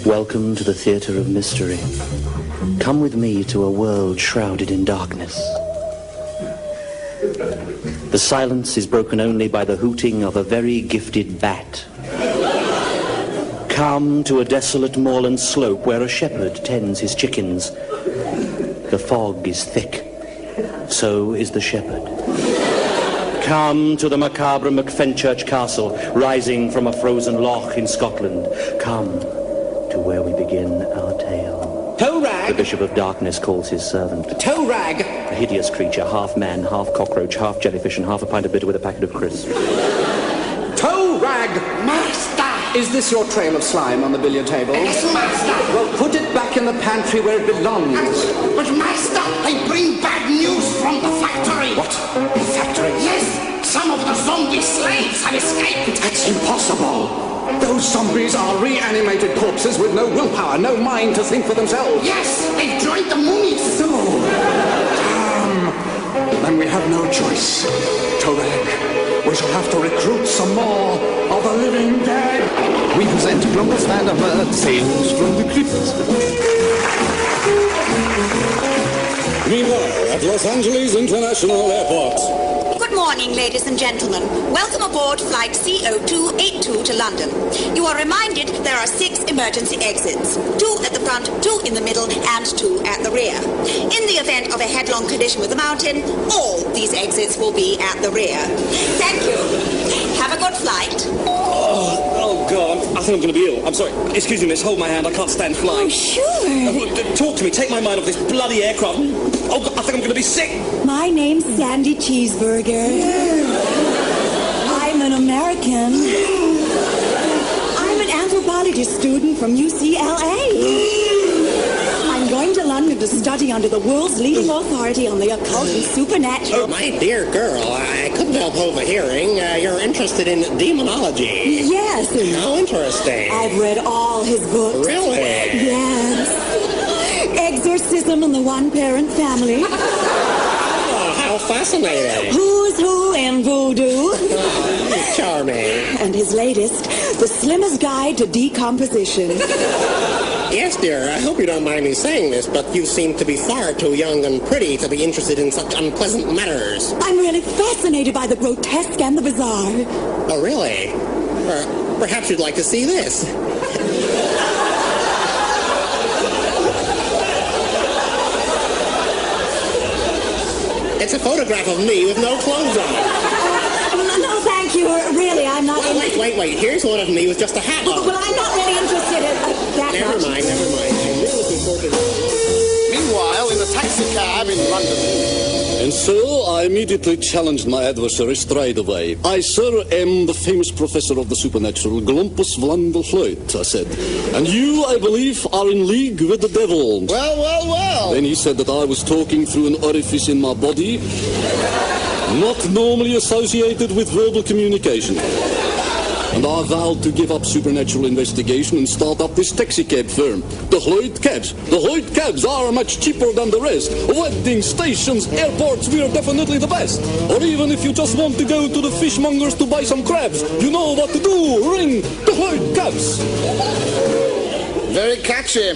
Welcome to the theatre of mystery. Come with me to a world shrouded in darkness. The silence is broken only by the hooting of a very gifted bat. Come to a desolate moorland slope where a shepherd tends his chickens. The fog is thick. So is the shepherd. Come to the macabre McFenchurch Castle, rising from a frozen loch in Scotland. Come to where we begin our tale. Toe-rag! The Bishop of Darkness calls his servant. Toe-rag! A hideous creature, half man, half cockroach, half jellyfish, and half a pint of bitter with a packet of crisps. Toe-rag! Master! Is this your trail of slime on the billiard table? Yes, master! Well, put it back in the pantry where it belongs. But master, I bring bad news from the factory. What? The factory? Yes, some of the zombie slaves have escaped. That's impossible. Those zombies are reanimated corpses with no willpower, no mind to think for themselves. Yes, they've joined the Moonies. No. Damn. Then we have no choice. Torag, we shall have to recruit some more of the living dead. We present Glompus and a Bird Tales from the Krypt. Meanwhile, at Los Angeles International Airport. Good morning, ladies and gentlemen. Welcome aboard flight CO282 to London. You are reminded there are 6 emergency exits. 2 at the front, 2 in the middle, and 2 at the rear. In the event of a headlong collision with a mountain, all these exits will be at the rear. Thank you. Have a good flight. Oh, God, I think I'm going to be ill. I'm sorry. Excuse me, miss. Hold my hand. I can't stand flying. Oh, sure. Talk to me. Take my mind off this bloody aircraft. Oh, God, I think I'm going to be sick. My name's Sandy Cheeseburger. I'm an American. I'm an anthropology student from UCLA. I'm going to London to study under the world's leading authority on the occult and supernatural. Oh, my dear girl, I couldn't help overhearing you're interested in demonology. Yes. How interesting. I've read all his books. Really? Yes. Exorcism in the one-parent family. Oh, how fascinating. Who's Who in Voodoo. Charming. And his latest, The Slimmest Guide to Decomposition. Yes, dear, I hope you don't mind me saying this, but you seem to be far too young and pretty to be interested in such unpleasant matters. I'm really fascinated by the grotesque and the bizarre. Oh, really? Perhaps you'd like to see this. It's a photograph of me with no clothes on. No, thank you. Really, I'm not... Oh, wait. Here's one of me with just a hat on. Well, I'm not really interested in that Never much. mind. I'm really looking forward to this. Meanwhile, in a taxi cab in London. And so I immediately challenged my adversary straight away. I, sir, am the famous professor of the supernatural, Glompus Hoed, I said. And you, I believe, are in league with the devil. Well. Then he said that I was talking through an orifice in my body, not normally associated with verbal communication. And I vowed to give up supernatural investigation and start up this taxi cab firm. The Hoed cabs. The Hoed cabs are much cheaper than the rest. Wedding stations, airports, we are definitely the best. Or even if you just want to go to the fishmongers to buy some crabs, you know what to do. Ring the Hoed cabs. Very catchy.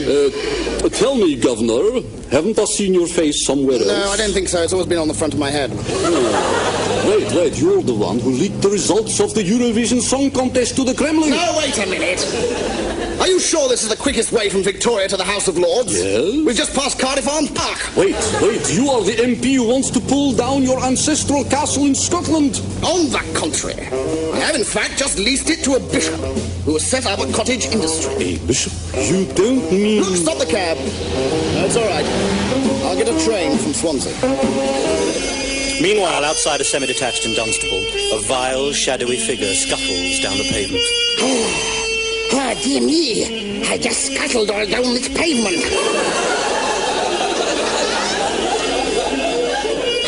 Tell me, Governor, haven't I seen your face somewhere else? No, I don't think so. It's always been on the front of my head. Wait, you're the one who leaked the results of the Eurovision Song Contest to the Kremlin. No, wait a minute. Are you sure this is the quickest way from Victoria to the House of Lords? Yes. We've just passed Cardiff Arms Park. Wait, you are the MP who wants to pull down your ancestral castle in Scotland. On the contrary, I have in fact just leased it to a bishop who has set up a cottage industry. A bishop? You don't mean... Look, stop the cab. That's all right. I'll get a train from Swansea. Meanwhile, outside a semi-detached in Dunstable, a vile, shadowy figure scuttles down the pavement. Oh, dear me. I just scuttled all down this pavement.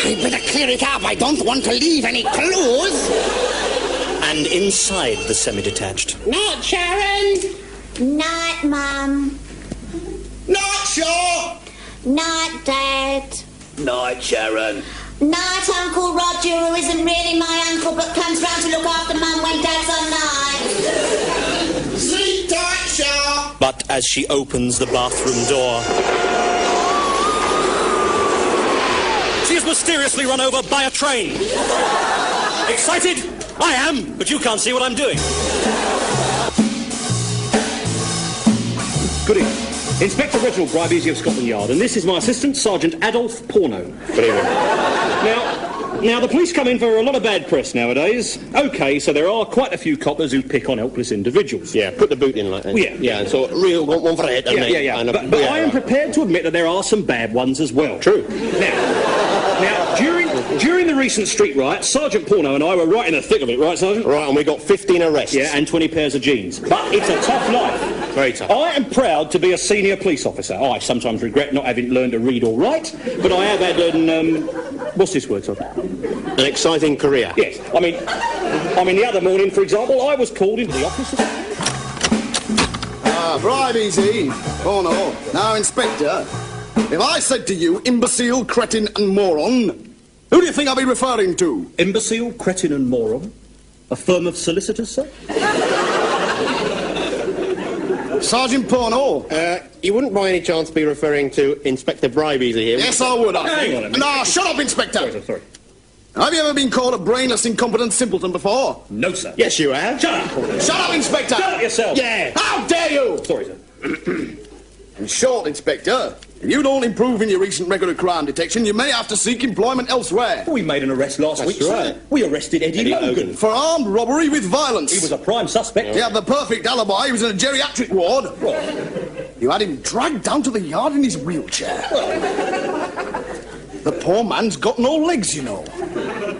I'd better clear it up. I don't want to leave any clues. And inside the semi-detached... Not Sharon! Night, Mum. Not sure. Night, Dad. Night, Sharon. Night, Uncle Roger, who isn't really my uncle but comes round to look after Mum when Dad's on night. Zita! as she opens the bathroom door. She is mysteriously run over by a train. Excited? I am, but you can't see what I'm doing. Good evening. Inspector Reginald Bribesi of Scotland Yard, and this is my assistant, Sergeant Adolf Porno. Good evening. Now, the police come in for a lot of bad press nowadays. OK, so there are quite a few coppers who pick on helpless individuals. Yeah, put the boot in like that. Yeah. So real one for the head, doesn't it? Yeah. But I am prepared to admit that there are some bad ones as well. True. Now, during the recent street riot, Sergeant Porno and I were right in the thick of it, right, Sergeant? Right, and we got 15 arrests. Yeah, and 20 pairs of jeans. But it's a tough life. Very tough. I am proud to be a senior police officer. I sometimes regret not having learned to read or write, but I have had what's this word, Sergeant? An exciting career. Yes. I mean, the other morning, for example, I was called into the office. Bribesi. Oh, no. Now, Inspector, if I said to you, imbecile, cretin and moron, who do you think I'll be referring to? Imbecile, cretin and moron? A firm of solicitors, sir? Sergeant Porno. You wouldn't by any chance be referring to Inspector Bribesi here? Yes, I would. Hang on a minute. No, shut up, Inspector. Sorry. Have you ever been called a brainless, incompetent simpleton before? No, sir. Yes, you have. Shut up. Shut up, Inspector! Shut up yourself. Yeah. How dare you! Sorry, sir. In short, Inspector, if you don't improve in your recent record of crime detection, you may have to seek employment elsewhere. We made an arrest last week, right. sir. We arrested Eddie Logan. For armed robbery with violence. He was a prime suspect. He had the perfect alibi. He was in a geriatric ward. Well, You had him dragged down to the yard in his wheelchair. The poor man's got no legs, you know.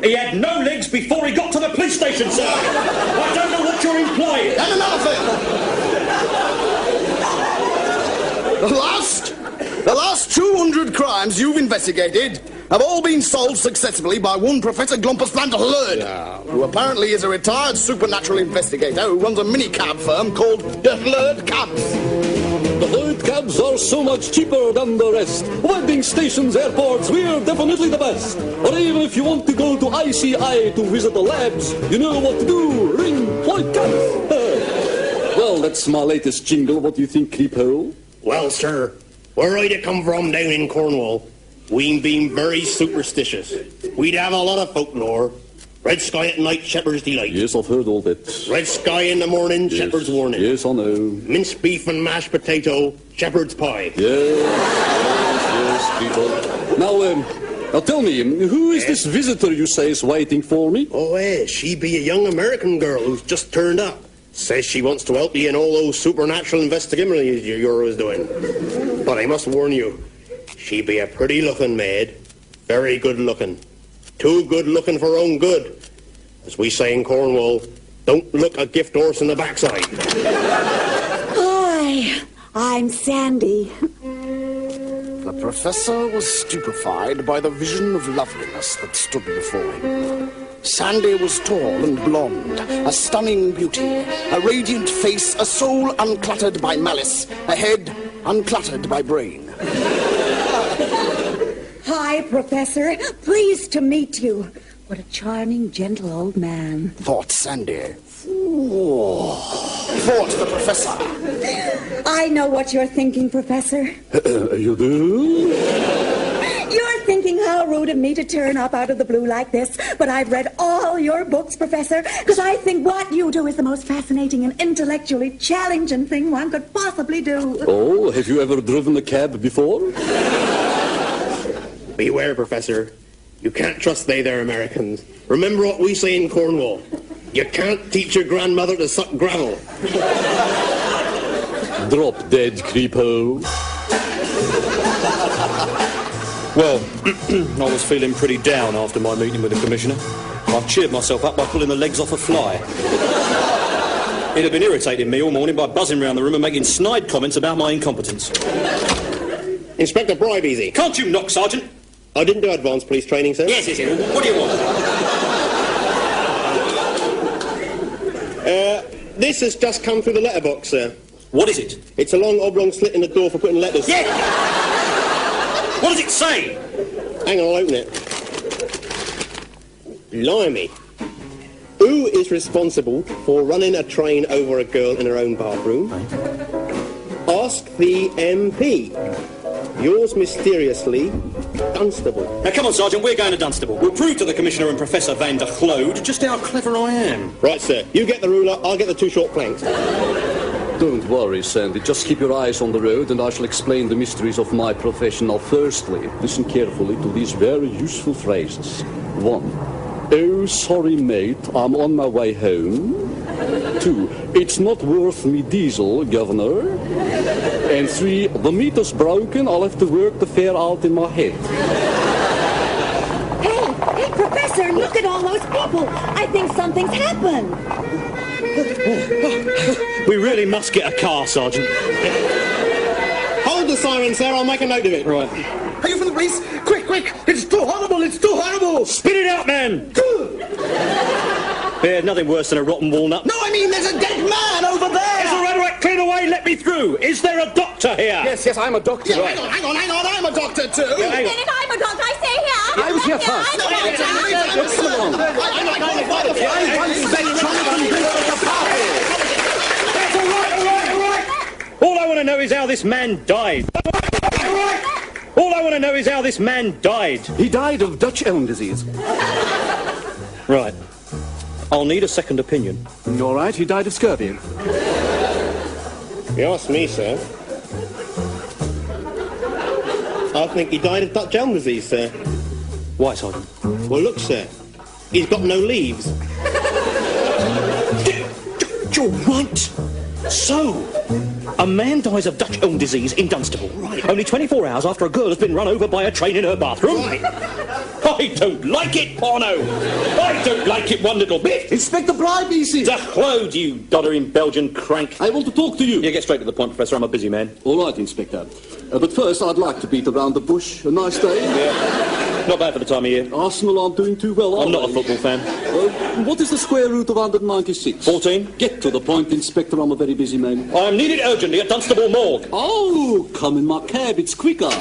he had no legs before he got to the police station, sir. I don't know what you're implying. And another thing. The last 200 crimes you've investigated have all been solved successfully by one Professor Glompus van der Hoed, who apparently is a retired supernatural investigator who runs a mini-cab firm called the Hoed Cabs. The Hoed cabs are so much cheaper than the rest. Wedding stations, airports, we're definitely the best. Or even if you want to go to ICI to visit the labs, you know what to do. Ring Hoed cabs. Well, that's my latest jingle. What do you think, Creephole? Well, sir, where I come from down in Cornwall, we've been very superstitious. We'd have a lot of folklore. Red sky at night, shepherd's delight. Yes, I've heard all that. Red sky in the morning, shepherd's warning. Yes, I know. Minced beef and mashed potato, shepherd's pie. Yes, people. Now tell me, who is this visitor you say is waiting for me? Oh, she be a young American girl who's just turned up. Says she wants to help you in all those supernatural investigations you're always doing. But I must warn you, she be a pretty looking maid. Very good looking. Too good looking for her own good. As we say in Cornwall, don't look a gift horse in the backside. Hi, I'm Sandy. The professor was stupefied by the vision of loveliness that stood before him. Sandy was tall and blonde, a stunning beauty, a radiant face, a soul uncluttered by malice, a head uncluttered by brain. Hi, Professor. Pleased to meet you. What a charming, gentle old man. Thought Sandy. Thought the professor. I know what you're thinking, Professor. You do? You're thinking how rude of me to turn up out of the blue like this, but I've read all your books, Professor, because I think what you do is the most fascinating and intellectually challenging thing one could possibly do. Oh, have you ever driven a cab before? Beware, Professor. You can't trust they there Americans. Remember what we say in Cornwall. You can't teach your grandmother to suck gravel. Drop dead, creepo. Well, I was feeling pretty down after my meeting with the Commissioner. I cheered myself up by pulling the legs off a fly. He'd have been irritating me all morning by buzzing around the room and making snide comments about my incompetence. Inspector Bribesi. Can't you knock, Sergeant? I didn't do advanced police training, sir. Yes. What do you want? This has just come through the letterbox, sir. What is it? It's a long oblong slit in the door for putting letters. Yeah! What does it say? Hang on, I'll open it. Blimey. Who is responsible for running a train over a girl in her own bathroom? Ask the MP. Yours mysteriously, Dunstable. Now, come on, Sergeant, we're going to Dunstable. We'll prove to the Commissioner and Professor Van der Gloed just how clever I am. Right, sir. You get the ruler, I'll get the 2 short planks. Don't worry, Sandy. Just keep your eyes on the road and I shall explain the mysteries of my profession. Now, firstly, listen carefully to these very useful phrases. 1. Oh, sorry, mate, I'm on my way home. 2. It's not worth me diesel, Governor. And 3. The meter's broken, I'll have to work the fare out in my head. Hey, Professor, look at all those people. I think something's happened. We really must get a car, Sergeant. Hold the siren, sir. I'll make a note of it. Right. Are you from the police? Quick, quick! It's too horrible! It's too horrible! Spit it out, man! There's nothing worse than a rotten walnut. No, I mean, there's a dead man over there! It's all right, clear the way, let me through. Is there a doctor here? Yes, I'm a doctor. Yeah, hang on, I'm a doctor too! Yeah, hang on. Then if I'm a doctor, I stay here. I was here first. That's all right. All I want to know is how this man died. All I want to know is how this man died. He died of Dutch elm disease. Right. I'll need a second opinion. All right, he died of scurvy. You ask me, sir. I think he died of Dutch elm disease, sir. Why, Sergeant? Well, look, sir. He's got no leaves. You're right. So, a man dies of Dutch elm disease in Dunstable. Right. Only 24 hours after a girl has been run over by a train in her bathroom. Right. I don't like it, Porno. I don't like it one little bit. Inspector Bribe, easy. Der Gloed, you doddering Belgian crank. I want to talk to you. Yeah, get straight to the point, Professor. I'm a busy man. All right, Inspector. But first, I'd like to beat around the bush. A nice day. Yeah. Not bad for the time of year. Arsenal aren't doing too well, are I'm not they? a football fan. What is the square root of 196? 14. Get to the point, Inspector. I'm a very busy man. I am needed urgently at Dunstable Morgue. Oh, come in my cab. It's quicker.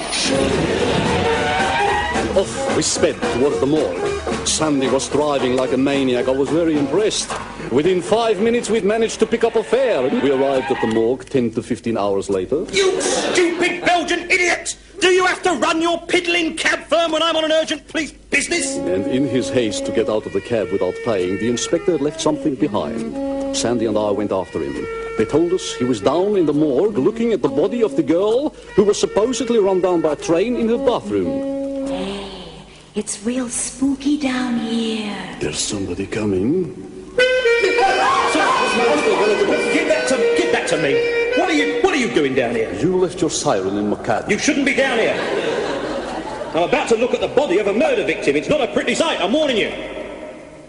Off we sped towards the morgue. Sandy was driving like a maniac. I was very impressed. Within 5 minutes, we'd managed to pick up a fare. We arrived at the morgue 10 to 15 hours later. You stupid Belgian idiot! Do you have to run your piddling cab firm when I'm on an urgent police business? And in his haste to get out of the cab without paying, the inspector had left something behind. Sandy and I went after him. They told us he was down in the morgue looking at the body of the girl who was supposedly run down by a train in her bathroom. It's real spooky down here. There's somebody coming. Give that to me. What are you doing down here? You left your siren in my cab. You shouldn't be down here. I'm about to look at the body of a murder victim. It's not a pretty sight, I'm warning you.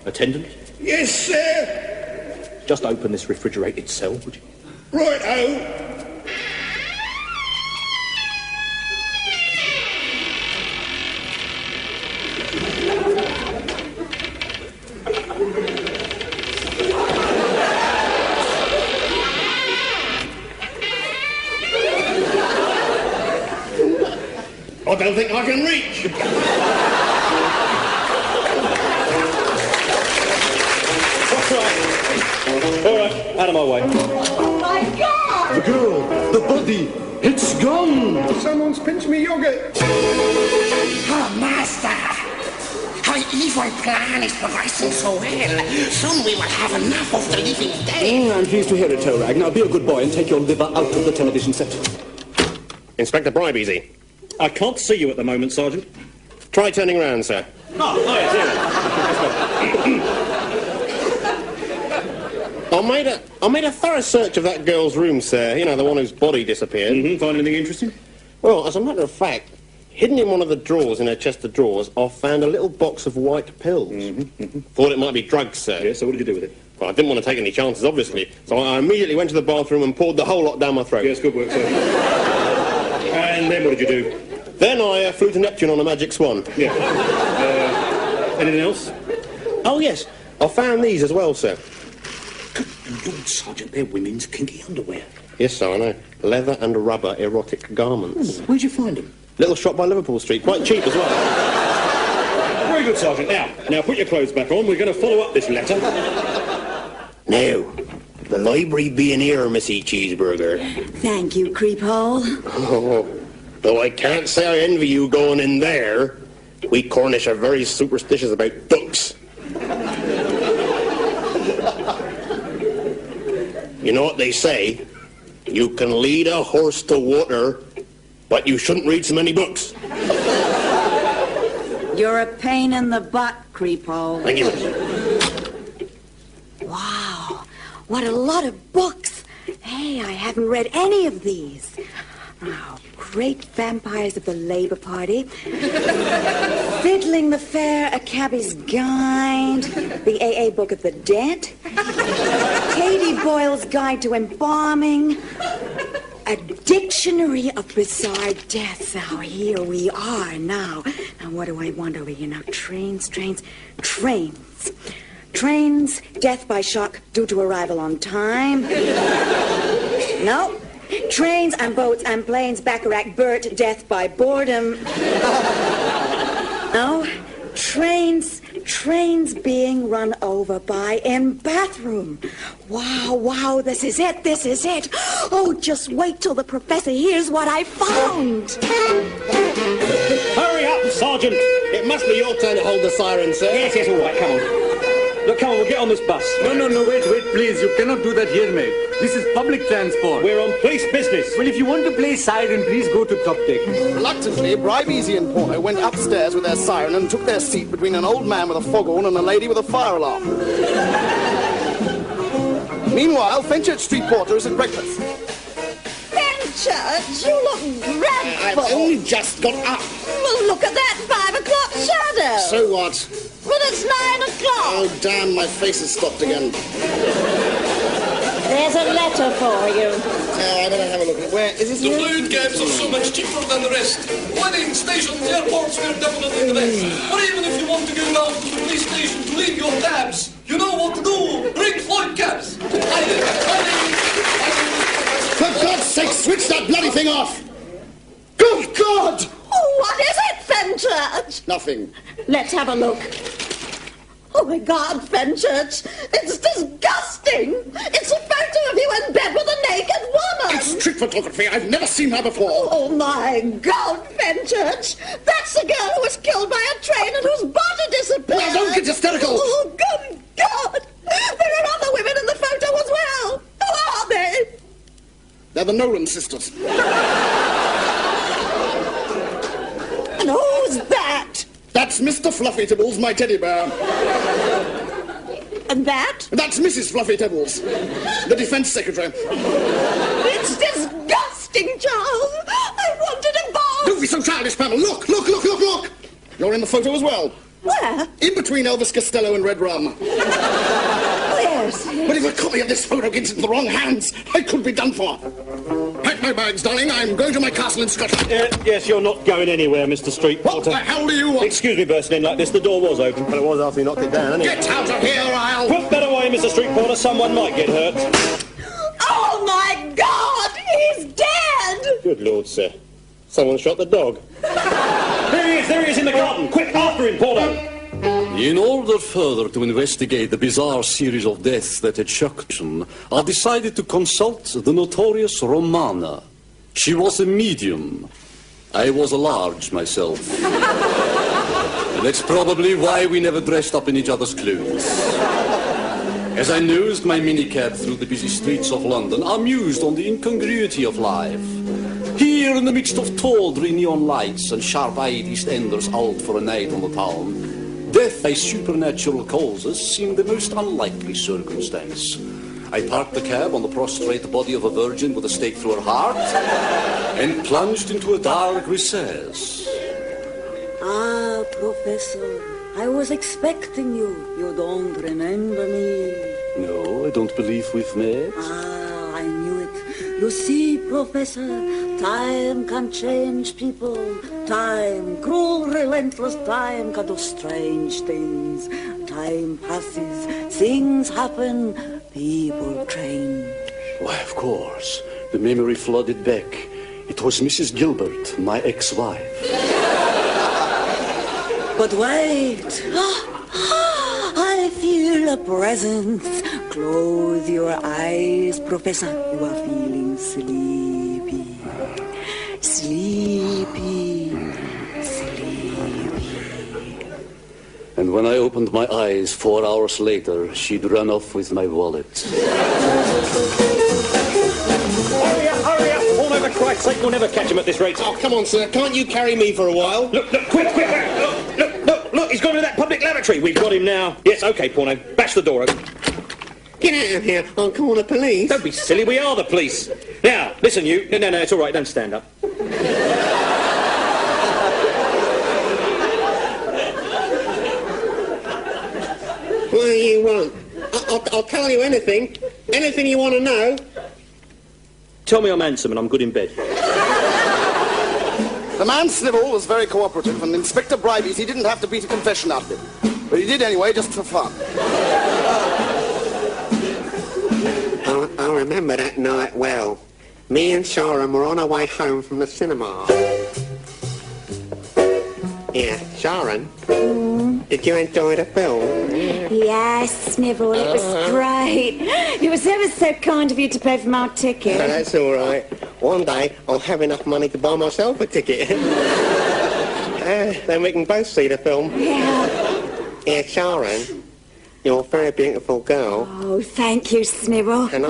Attendant? Yes, sir. Just open this refrigerated cell, would you? Right-o. I don't think I can reach. All right, out of my way. Oh my God! The girl, the body, it's gone. Someone's pinched me yogurt. Oh, Master! Our evil plan is progressing so well. Soon we will have enough of the living dead. I'm pleased to hear it, Toe Rag. Now be a good boy and take your liver out of the television set. Inspector Bribe, easy. I can't see you at the moment, Sergeant. Try turning around, sir. Oh, yes, I made a thorough search of that girl's room, sir. You know, the one whose body disappeared. Find anything interesting? Well, as a matter of fact, hidden in one of the drawers in her chest of drawers, I found a little box of white pills. Thought it might be drugs, sir. Yeah, so what did you do with it? Well, I didn't want to take any chances, obviously. So I immediately went to the bathroom and poured the whole lot down my throat. Yes, good work, sir. And then what did you do? Then I flew to Neptune on a magic swan. Yeah. Anything else? Oh, yes. I found these as well, sir. Good Lord, Sergeant, they're women's kinky underwear. Yes, sir, I know. Leather and rubber erotic garments. Where'd you find them? Little shop by Liverpool Street. Quite cheap as well. Very good, Sergeant. Now put your clothes back on. We're going to follow up this letter. No. The library being here, Missy Cheeseburger. Thank you, Creephole. Oh, though I can't say I envy you going in there. We Cornish are very superstitious about ducks. You know what they say? You can lead a horse to water, but you shouldn't read so many books. You're a pain in the butt, Creephole. Thank you. Wow, what a lot of books. Hey, I haven't read any of these. Oh, Great Vampires of the Labour Party. Fiddling the Fair, A Cabbie's Guide. The AA Book of the Dead. Katie Boyle's Guide to Embalming. A Dictionary of Bizarre Deaths. Now, here we are now. Now, what do I want over here? Now, trains. Trains, death by shock due to arrival on time. No. Trains and boats and planes, Bacharach, Bert, death by boredom. No. Trains being run over by in bathroom. Wow, this is it. Oh, just wait till the professor hears what I found. Hurry up, Sergeant. It must be your turn to hold the siren, sir. Yes, all right, come on. Look, come on, we'll get on this bus. No, wait, please. You cannot do that here, mate. This is public transport. We're on police business. Well, if you want to play siren, please go to top deck. Reluctantly, Bribeezy and Porno went upstairs with their siren and took their seat between an old man with a foghorn and a lady with a fire alarm. Meanwhile, Fenchurch Street Porter is at breakfast. Fenchurch, you look dreadful. I've only just got up. Well, look at that 5 o'clock shadow. So what? Well, it's 9 o'clock. Oh, damn, my face has stopped again. There's a letter for you. Oh, I better have a look at it. Where is this? The fluid cabs are so much cheaper than the rest. Wedding stations, airports, we're definitely the best. Or even if you want to go down to the police station to leave your tabs, you know what to do. Bring fluid cabs. For God's sake, switch that bloody thing off! Good God! Oh, what is it, Fenchurch? Nothing. Let's have a look. Oh, my God, Fenchurch. It's disgusting. It's a photo of you in bed with a naked woman. It's trick photography. I've never seen her before. Oh, my God, Fenchurch. That's the girl who was killed by a train and whose body disappeared. Now, don't get hysterical. Oh, good God. There are other women in the photo as well. Who are they? They're the Nolan sisters. And who's that? That's Mr. Fluffy Tibbles, my teddy bear. And that? That's Mrs. Fluffy Tibbles, the Defense Secretary. It's disgusting, Charles. I want to divorce. Don't be so childish, Pamela. Look. You're in the photo as well. Where? In between Elvis Costello and Red Rum. Yes. But if a copy of this photo gets into the wrong hands, I could be done for. Pack my bags, darling. I'm going to my castle in Scotland. Yes, you're not going anywhere, Mr. Street What Porter. the hell do you want? Excuse me bursting in like this. The door was open. Well, it was after you knocked it down, anyway. Get out of here, I'll... Put that away, Mr. Street Porter. Someone might get hurt. Oh, my God! He's dead! Good Lord, sir. Someone shot the dog. There he is in the garden. Quick, after him, Porter. In order further to investigate the bizarre series of deaths that had shocked him, I decided to consult the notorious Romana. She was a medium. I was a large myself. And that's probably why we never dressed up in each other's clothes. As I nosed my minicab through the busy streets of London, I mused on the incongruity of life. Here, in the midst of tawdry neon lights and sharp-eyed East Enders out for a night on the town, death by supernatural causes seemed the most unlikely circumstance. I parked the cab on the prostrate body of a virgin with a stake through her heart and plunged into a dark recess. Ah, Professor, I was expecting you. You don't remember me. No, I don't believe we've met. Ah, I knew it. You see, Professor, time can change people. Time, cruel, relentless time can do strange things. Time passes, things happen, people change. Why, of course. The memory flooded back. It was Mrs. Gilbert, my ex-wife. But wait, I feel a presence Close your eyes, Professor. You are feeling sleepy. Sleepy. Sleepy. And when I opened my eyes 4 hours later, she'd run off with my wallet. Hurry up! Porno, for Christ's sake, we'll never catch him at this rate. Oh, come on, sir. Can't you carry me for a while? Look, quick! Look, he's gone to that public lavatory. We've got him now. Yes, OK, Porno. Bash the door open. Get out of here. I'll call the police. Don't be silly, we are the police. Now, listen, you. No, it's all right, don't stand up. What do you want? I'll tell you anything. Anything you want to know. Tell me I'm handsome and I'm good in bed. The man Snivell was very cooperative, and Inspector Bribes, he didn't have to beat a confession out of him. But he did anyway, just for fun. I remember that night well. Me and Sharon were on our way home from the cinema. Yeah, Sharon? Did you enjoy the film? Yes, Snivell, it was great. It was ever so kind of you to pay for my ticket. That's all right. One day I'll have enough money to buy myself a ticket. Then we can both see the film. Yeah. Yeah, Sharon, you're a very beautiful girl. Oh, thank you, Snivell. And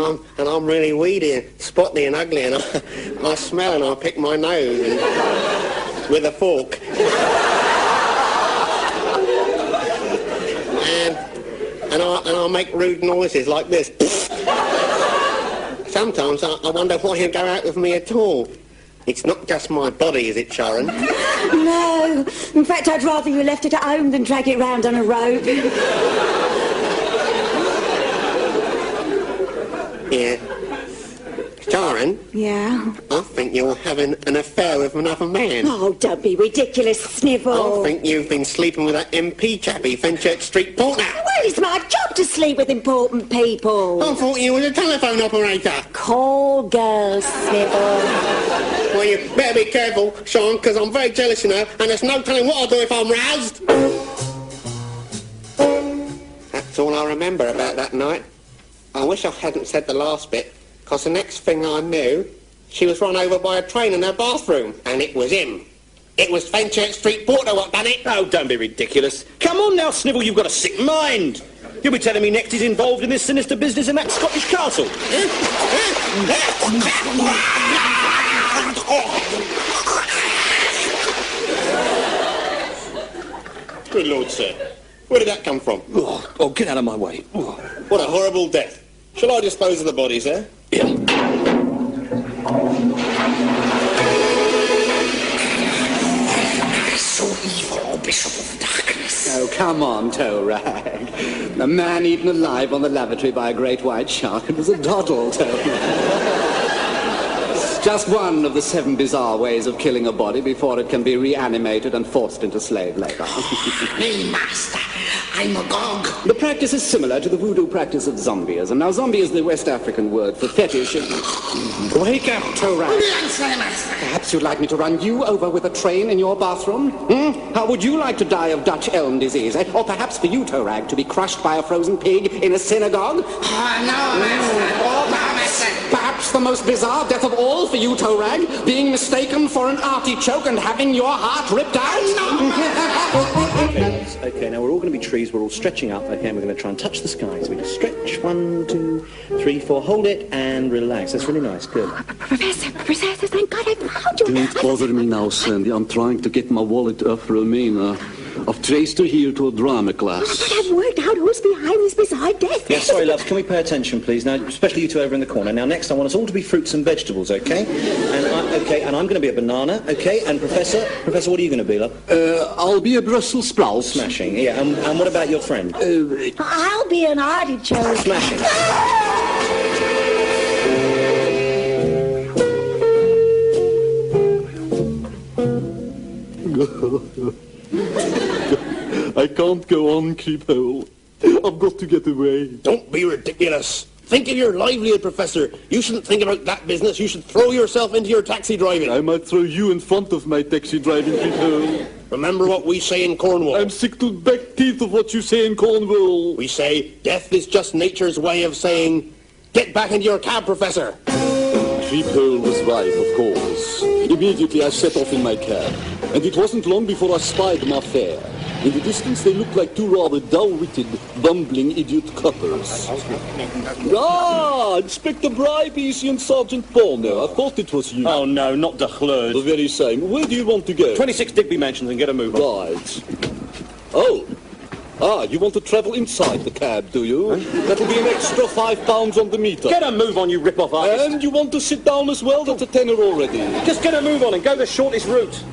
I'm really weedy and spotty and ugly, and I smell and I pick my nose with a fork. And I'll make rude noises like this. Sometimes I wonder why you go out with me at all. It's not just my body, is it, Sharon? No. In fact, I'd rather you left it at home than drag it round on a rope. Yeah. Sharon? Yeah? I think you're having an affair with another man. Oh, don't be ridiculous, Snivell. I think you've been sleeping with that MP chappie, Fenchurch Street Porter. Well, it's my job to sleep with important people. I thought you were a telephone operator. Call girls, Snivell. Well, you better be careful, Sean, because I'm very jealous, you know, and there's no telling what I'll do if I'm roused. That's all I remember about that night. I wish I hadn't said the last bit, because the next thing I knew, she was run over by a train in her bathroom, and it was him. It was Fenchurch Street Porter what done it. Oh, don't be ridiculous. Come on now, Snivell, you've got a sick mind. You'll be telling me next he's involved in this sinister business in that Scottish castle. Good Lord, sir. Where did that come from? Oh, get out of my way. Oh. What a horrible death. Shall I dispose of the body, sir? Yeah. So evil, Bishop of Darkness. Oh, come on, Toe Rag. A man eaten alive on the lavatory by a great white shark. It was a doddle, Toe Rag. Just one of the 7 bizarre ways of killing a body before it can be reanimated and forced into slave labor. Me, master. I'm a gog. The practice is similar to the voodoo practice of zombieism. Now, zombie is the West African word for fetish. Wake up, Toe Rag. Perhaps you'd like me to run you over with a train in your bathroom? How would you like to die of Dutch elm disease? Or perhaps for you, Toe Rag, to be crushed by a frozen pig in a synagogue? Oh, no, master. Or perhaps the most bizarre death of all for you, Toe Rag, being mistaken for an artichoke and having your heart ripped out? Okay, now we're all going to be trees. We're all stretching up. Okay, and we're going to try and touch the sky. So we just stretch. 1, 2, 3, 4. Hold it and relax. That's really nice. Good. Professor, thank God I found you. Don't bother me now, Sandy. I'm trying to get my wallet off Romina. I've traced her here to a drama class. But I've worked out who's behind this bizarre death. Yeah, sorry, loves. Can we pay attention, please? Now, especially you two over in the corner. Now, next, I want us all to be fruits and vegetables, okay? And I'm going to be a banana, okay? And Professor, what are you going to be, love? I'll be a Brussels sprout. Smashing. Yeah. And what about your friend? I'll be an artichoke. Smashing. I can't go on, Creephole. I've got to get away. Don't be ridiculous. Think of your livelihood, Professor. You shouldn't think about that business. You should throw yourself into your taxi driving. I might throw you in front of my taxi driving, Creephole. Remember what we say in Cornwall. I'm sick to the back teeth of what you say in Cornwall. We say, death is just nature's way of saying, get back into your cab, Professor. Krypt was right, of course. Immediately I set off in my cab, and it wasn't long before I spied my fare. In the distance, they looked like two rather dull-witted, bumbling idiot coppers. Ah, Inspector Bribes and Sergeant Porno. I thought it was you. Oh, no, not de Hoed. The very same. Where do you want to go? 26 Digby Mansions and get a move on. Right. Oh. Ah, you want to travel inside the cab, do you? That'll be an extra £5 on the meter. Get a move on, you rip-off artist. And you want to sit down as well? That's a tenner already. Just get a move on and go the shortest route.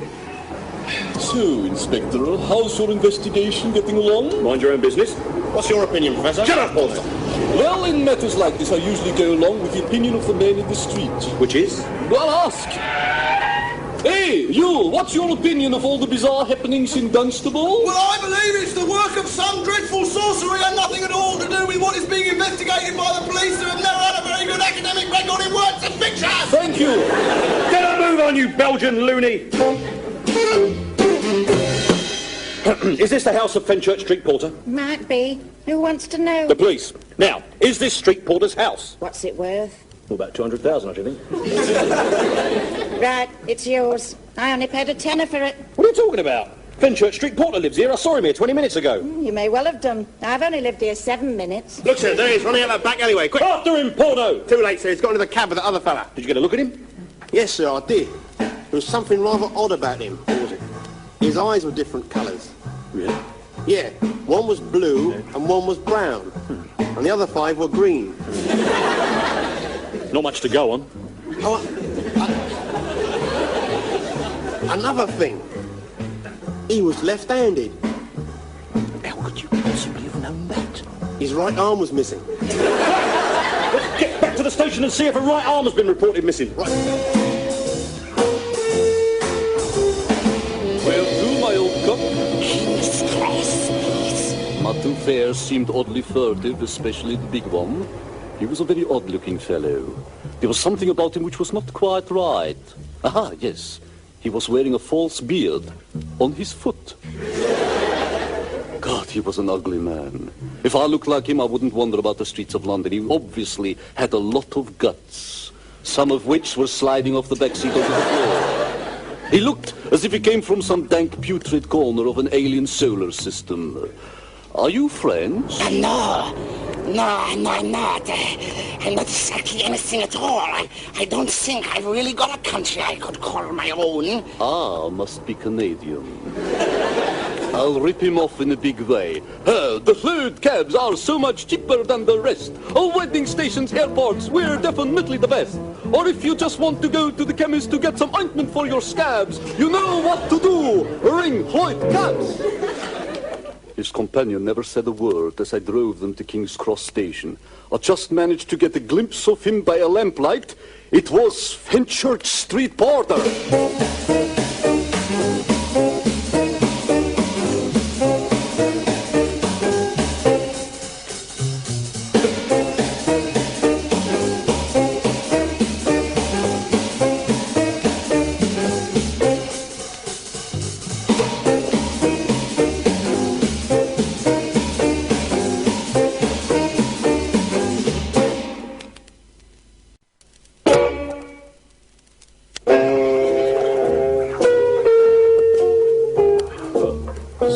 So, Inspector, how's your investigation getting along? Mind your own business. What's your opinion, Professor? Shut up, Porter. Well, in matters like this, I usually go along with the opinion of the man in the street. Which is? Well, ask. Hey, you, what's your opinion of all the bizarre happenings in Dunstable? Well, I believe it's the work of some dreadful sorcery and nothing at all to do with what is being investigated by the police who have never had a very good academic record in words and pictures. Thank you. Get a move on, you Belgian loony. Is this the house of Fenchurch Street Porter? Might be. Who wants to know? The police. Now, is this street porter's house? What's it worth? Well, about 200,000, I should think. Right, it's yours. I only paid a tenner for it. What are you talking about? Fenchurch Street Porter lives here. I saw him here 20 minutes ago. You may well have done. I've only lived here 7 minutes. Look, sir, there he is, running out that back alleyway. Quick! After him, Porno! Too late, sir. He's got into the cab with the other fella. Did you get a look at him? Yes, sir, I did. There was something rather odd about him. What was it? His eyes were different colours. Really? Yeah, one was blue and one was brown. And the other 5 were green. Not much to go on. Oh, another thing. He was left-handed. How could you possibly have known that? His right arm was missing. Let's get back to the station and see if a right arm has been reported missing. Right. Where to, my old cop? King's Cross, please. My two fares seemed oddly furtive, especially the big one. He was a very odd-looking fellow. There was something about him which was not quite right. Aha, yes. He was wearing a false beard on his foot. God, he was an ugly man. If I looked like him, I wouldn't wander about the streets of London. He obviously had a lot of guts, some of which were sliding off the back seat of the floor. He looked as if he came from some dank, putrid corner of an alien solar system. Are you friends? No, I'm not. I'm not exactly anything at all. I don't think I've really got a country I could call my own. Ah, must be Canadian. I'll rip him off in a big way. The third cabs are so much cheaper than the rest. Oh, wedding stations, airports, we're definitely the best. Or if you just want to go to the chemist to get some ointment for your scabs, you know what to do. Ring Hoed cabs. His companion never said a word as I drove them to King's Cross Station. I just managed to get a glimpse of him by a lamplight. It was Fenchurch Street Porter.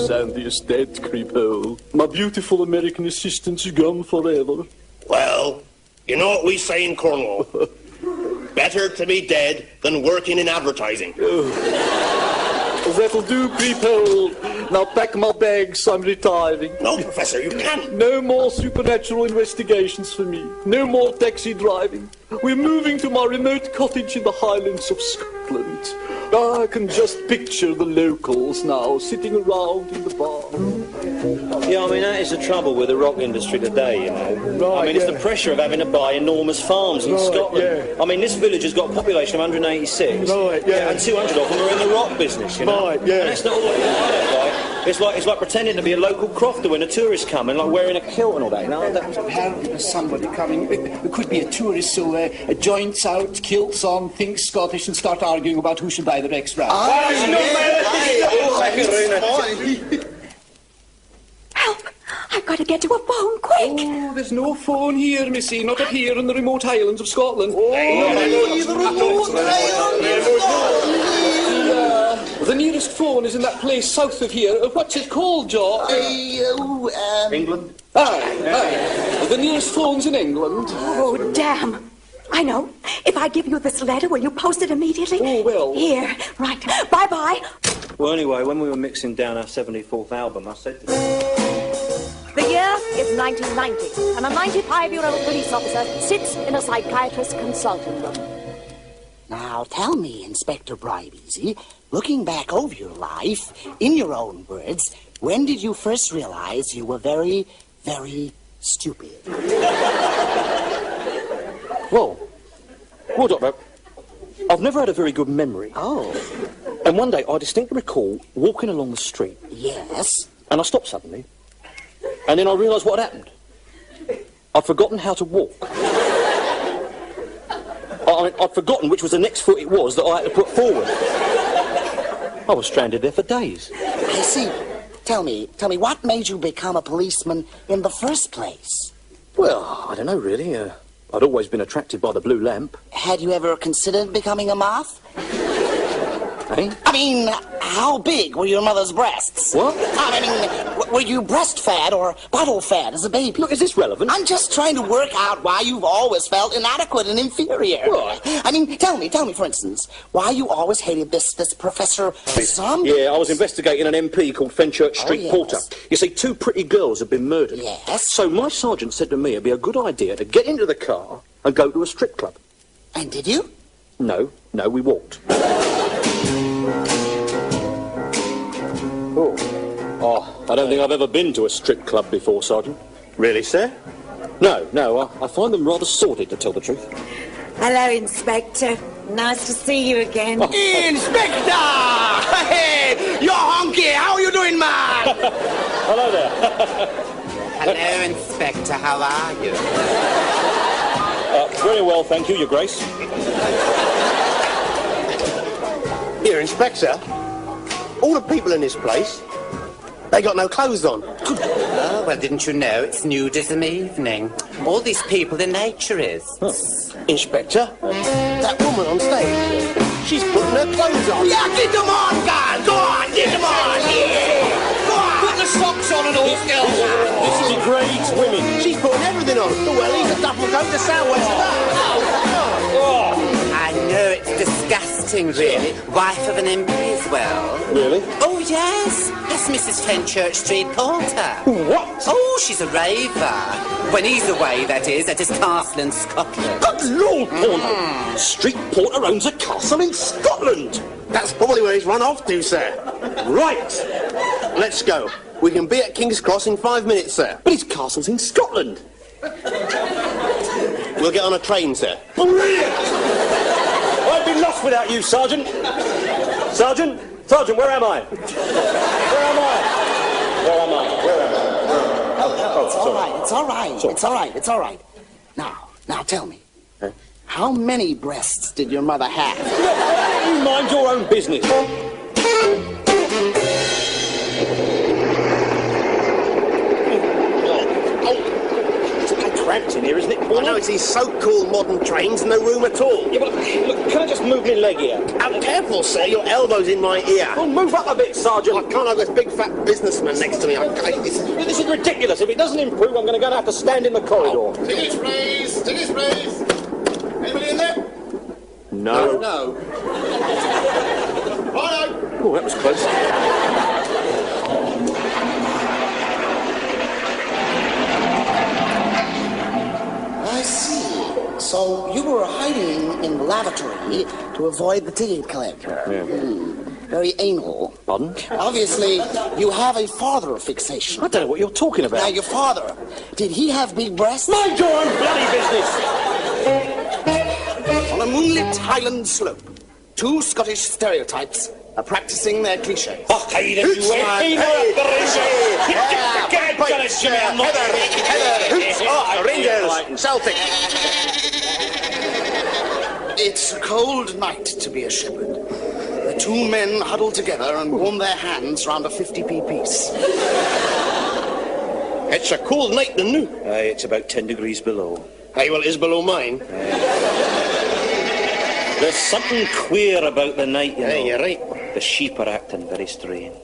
Sandy is dead, Krypt. My beautiful American assistant's gone forever. Well, you know what we say in Cornwall. Better to be dead than working in advertising. That'll do, Krypt. Now pack my bags, I'm retiring. No, Professor, you can't. No more supernatural investigations for me. No more taxi driving. We're moving to my remote cottage in the Highlands of Scotland. I can just picture the locals now, sitting around in the bar. Yeah, I mean, that is the trouble with the rock industry today, you know. Right, I mean, it's the pressure of having to buy enormous farms in Scotland. yeah. I mean, this village has got a population of 186. Right, yeah. And 200 of them are in the rock business, you know. Right, yeah. And that's not all I don't like. It's like pretending to be a local crofter when a tourist comes and like wearing a kilt and all that, you know? Apparently there's somebody coming. It could be a tourist, so joints out, kilts on, thinks Scottish, and start arguing about who should buy the next round. Help! I've got to get to a phone, quick! Oh, there's no phone here, missy. Not up here in the remote islands of Scotland. The nearest phone is in that place south of here. What's it called, George? England? Aye. The nearest phone's in England. Oh, damn. I know. If I give you this letter, will you post it immediately? Oh, well. Here. Right. Bye-bye. Well, anyway, when we were mixing down our 74th album, I said to them, The year is 1990, and a 95-year-old police officer sits in a psychiatrist's consulting room. Now, tell me, Inspector Bribesy, looking back over your life, in your own words, when did you first realize you were very, very stupid? Well, Doctor, I've never had a very good memory. Oh. And one day I distinctly recall walking along the street. Yes? And I stopped suddenly. And then I realised what had happened. I'd forgotten how to walk. I'd forgotten which was the next foot it was that I had to put forward. I was stranded there for days. I see. Tell me, what made you become a policeman in the first place? Well, I don't know, really. I'd always been attracted by the blue lamp. Had you ever considered becoming a moth? Eh? I mean, how big were your mother's breasts? What? I mean, were you breastfed or bottle-fed as a baby? Look, is this relevant? I'm just trying to work out why you've always felt inadequate and inferior. What? I mean, tell me, for instance, why you always hated this Professor Zombie? Yeah, I was investigating an MP called Fenchurch Street yes. Porter. You see, 2 pretty girls had been murdered. Yes. So my sergeant said to me it'd be a good idea to get into the car and go to a strip club. And did you? No, we walked. Oh, I don't think I've ever been to a strip club before, Sergeant. Really, sir? No, I find them rather sordid, to tell the truth. Hello, Inspector. Nice to see you again. Inspector! Hey, you're honky. How are you doing, man? Hello there. Hello, Inspector. How are you? Very well, thank you, Your Grace. Here, Inspector. All the people in this place, they got no clothes on. Oh, well, didn't you know it's nudism evening? All these people in naturists. Inspector, that woman on stage, she's putting her clothes on. Yeah, get them on, guys! Go on, get them on! Yeah! Go on! Put the socks on and all, girls! This degrades women. She's putting everything on. The wellies, the duffel coat, the sou'west, I know, it's disgusting, really. Wife of an MP as well. Really? Oh, yes. That's Mrs. Fenchurch Street Porter. What? Oh, she's a raver. When he's away, that is, at his castle in Scotland. Good Lord, Porter! Street Porter owns a castle in Scotland! That's probably where he's run off to, sir. Right! Let's go. We can be at King's Cross in 5 minutes, sir. But his castle's in Scotland! We'll get on a train, sir. Brilliant! I'd be lost without you, Sergeant. Sergeant, where am I? Where am I? It's all right. Now tell me. How many breasts did your mother have? You mind your own business. Cramped in here, isn't it, Paul? I know, it's these so-called modern trains, no room at all. Yeah, but look, can I just move my leg here? Careful, sir, your elbow's in my ear. Well, move up a bit, Sergeant. I can't have this big fat businessman next to me. This is ridiculous. If it doesn't improve, I'm going to have to stand in the corridor. Tickets, please. Anybody in there? No. No. Righto. Oh, that was close. I see. So you were hiding in the lavatory to avoid the ticket collector. Yeah. Very anal. Pardon? Obviously, you have a father fixation. I don't know what you're talking about. Now, your father, did he have big breasts? Mind your own bloody business! On a moonlit Highland slope, 2 Scottish stereotypes are practicing their cliches. Heather, Rangers, Celtic. It's a cold night to be a shepherd. The two men huddle together and warm their hands round a 50p piece. It's a cold night, the new. It's about 10 degrees below. Aye, well, it is below mine. There's something queer about the night, you know. Hey, you're right. The sheep are acting very strange.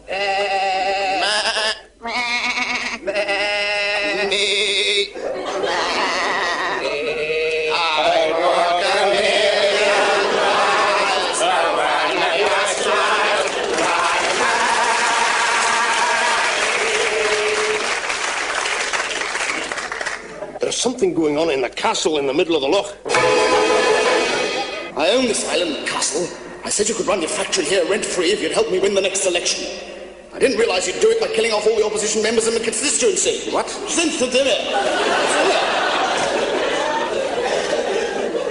There's something going on in the castle in the middle of the loch. I own this island castle. I said you could run your factory here rent-free if you'd help me win the next election. I didn't realize you'd do it by killing off all the opposition members in the constituency. What?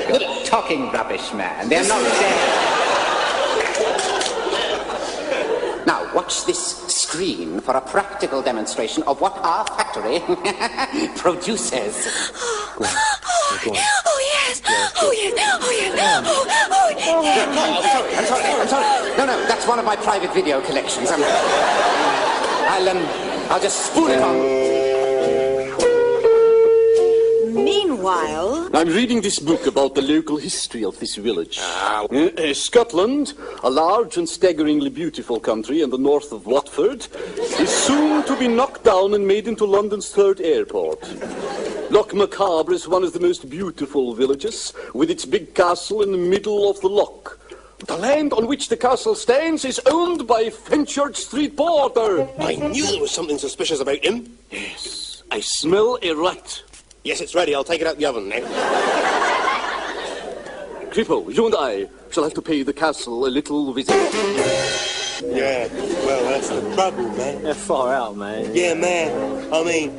You're talking rubbish, man. They're not dead. Now, watch this screen for a practical demonstration of what our factory produces. Go on. Oh, yes. Oh, yes. Oh, yes. Oh, yes. I'm sorry. No, that's one of my private video collections. I'll just spoon it on. Meanwhile... I'm reading this book about the local history of this village. Scotland, a large and staggeringly beautiful country in the north of Watford, is soon to be knocked down and made into London's third airport. Loch Macabre is one of the most beautiful villages, with its big castle in the middle of the loch. The land on which the castle stands is owned by Fenchurch Street Porter. I knew there was something suspicious about him. Yes, I smell a rat. Yes, it's ready. I'll take it out the oven now. Cripple, you and I shall have to pay the castle a little visit. Yeah, well, that's the trouble, man. They're far out, man. Yeah, man. I mean,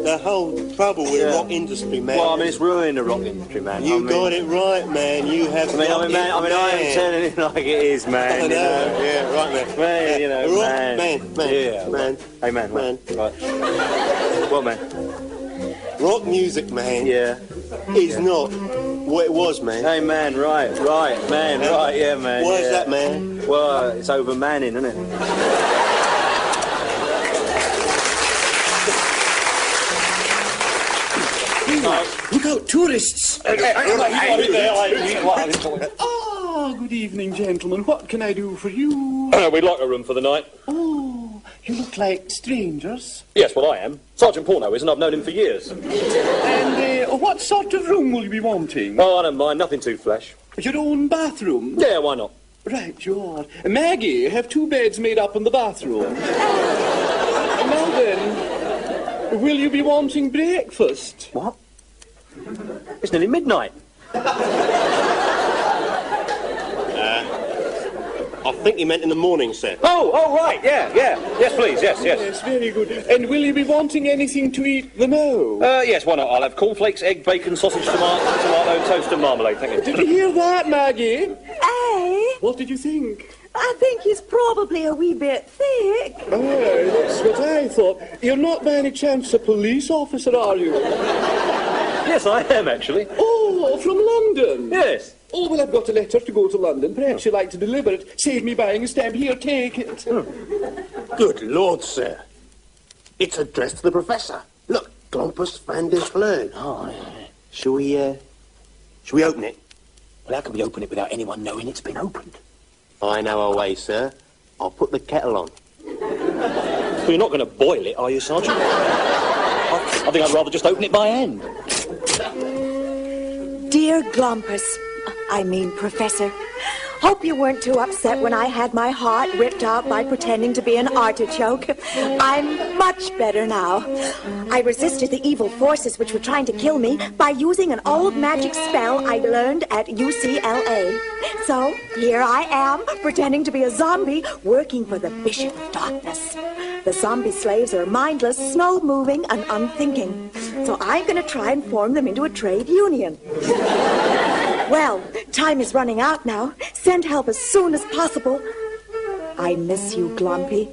the whole trouble with rock industry, man. Well, I mean, it's ruining the rock industry, man. You got it right, man. You have I ain't telling it like it is, man. I know. You know? Yeah, right, man. Man, you know, rock, man. Yeah, man. Hey, man. Right. What, man? Rock music, man. Yeah. Is not what it was, man. Hey, man, right, man, right, yeah, man. Why is that, man? Well, it's overmanning, isn't it? Look out, tourists! Good evening, gentlemen. What can I do for you? We'd like a room for the night. Oh, you look like strangers. Yes, well, I am. Sergeant Porno is, and I've known him for years. And what sort of room will you be wanting? Oh, I don't mind. Nothing too flash. Your own bathroom? Yeah, why not? Right, you are. Maggie, have 2 beds made up in the bathroom. Now then, will you be wanting breakfast? What? It's nearly midnight. I think he meant in the morning, sir. Oh, right, yeah. Yes, please, yes. Yes, very good. And will you be wanting anything to eat the now? Yes, why not? I'll have cornflakes, egg, bacon, sausage, tomato, toast and marmalade, thank you. Did you hear that, Maggie? Aye. What did you think? I think he's probably a wee bit thick. Aye, that's what I thought. You're not by any chance a police officer, are you? Yes, I am, actually. Oh, from London? Yes. Oh, well, I've got a letter to go to London. Perhaps you'd like to deliver it. Save me buying a stamp. Here, take it. Good Lord, sir. It's addressed to the professor. Look, Glompus van der Vleun. Oh, yeah. Shall we open it? Well, how can we open it without anyone knowing it's been opened? I know a way, sir. I'll put the kettle on. Well, you're not going to boil it, are you, Sergeant? I think I'd rather just open it by hand. Dear Glompus, I mean Professor, hope you weren't too upset when I had my heart ripped out by pretending to be an artichoke. I'm much better now. I resisted the evil forces which were trying to kill me by using an old magic spell I learned at UCLA. So here I am, pretending to be a zombie, working for the Bishop of Darkness. The zombie slaves are mindless, slow-moving, and unthinking. So I'm going to try and form them into a trade union. Well, time is running out now. Send help as soon as possible. I miss you, Glompy.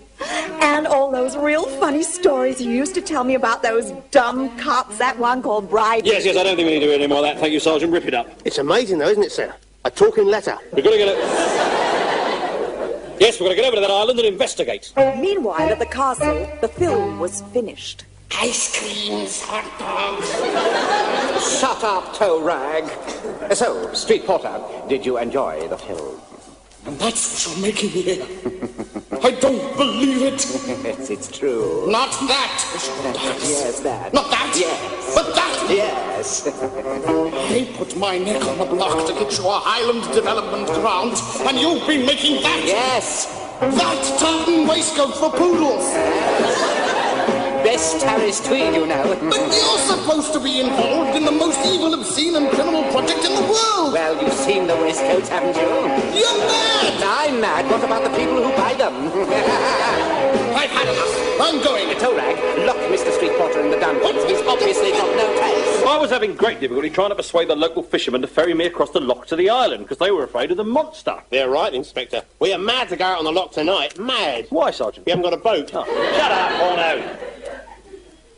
And all those real funny stories you used to tell me about those dumb cops, that one called Bride. Yes, I don't think we need to do any more of that. Thank you, Sergeant. Rip it up. It's amazing, though, isn't it, sir? A talking letter. We've got to get it. Yes, we've got to get over to that island and investigate. Meanwhile, at the castle, the film was finished. Ice creams, hot dogs. Shut up, toe rag. So, Street Porter, did you enjoy the film? And that's what you're making here. I don't believe it. Yes, it's true. Not that. Yes, that. Not that. Yes. But that. Yes. I put my neck on the block to get you a Highland Development grant, and you've been making that. Yes. That tartan waistcoat for poodles. Best Harris tweed, you know. But you're supposed to be involved in the most evil, obscene, and criminal project in the world. Well, you've seen the waistcoats, haven't you? You're mad. I'm mad. What about the people who buy them? I've had enough. I'm going. Toe rag, lock Mr. Street Porter in the dungeon. He's obviously got no taste. I was having great difficulty trying to persuade the local fishermen to ferry me across the loch to the island because they were afraid of the monster. They're right, Inspector. We are mad to go out on the loch tonight. Mad. Why, Sergeant? We haven't got a boat. Oh. Shut up, Porno.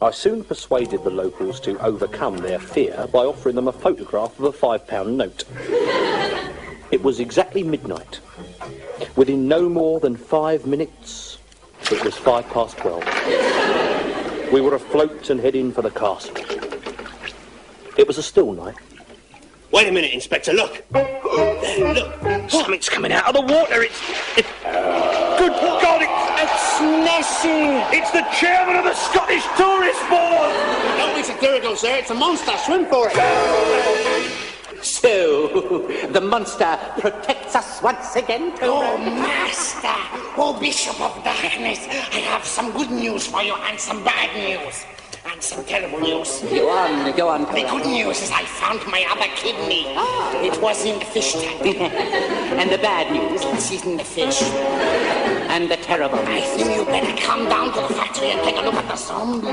I soon persuaded the locals to overcome their fear by offering them a photograph of a £5 note. It was exactly midnight. Within no more than 5 minutes, it was 12:05. We were afloat and heading for the castle. It was a still night. Wait a minute, Inspector, look. Look, something's coming out of the water. It's good God, it's Nessie. It's the chairman of the Scottish Tourist Board. Don't be satirical, sir. It's a monster. Swim for it. So, the monster protects us once again, toe rag? Oh, Master! Oh, Bishop of Darkness! I have some good news for you and some bad news. And some terrible news. Go on, The toe good rag. news is I found my other kidney. It was in the fish tank. And the bad news? It's in the fish. And the terrible I news? think you better come down to the factory and take a look at the zombies.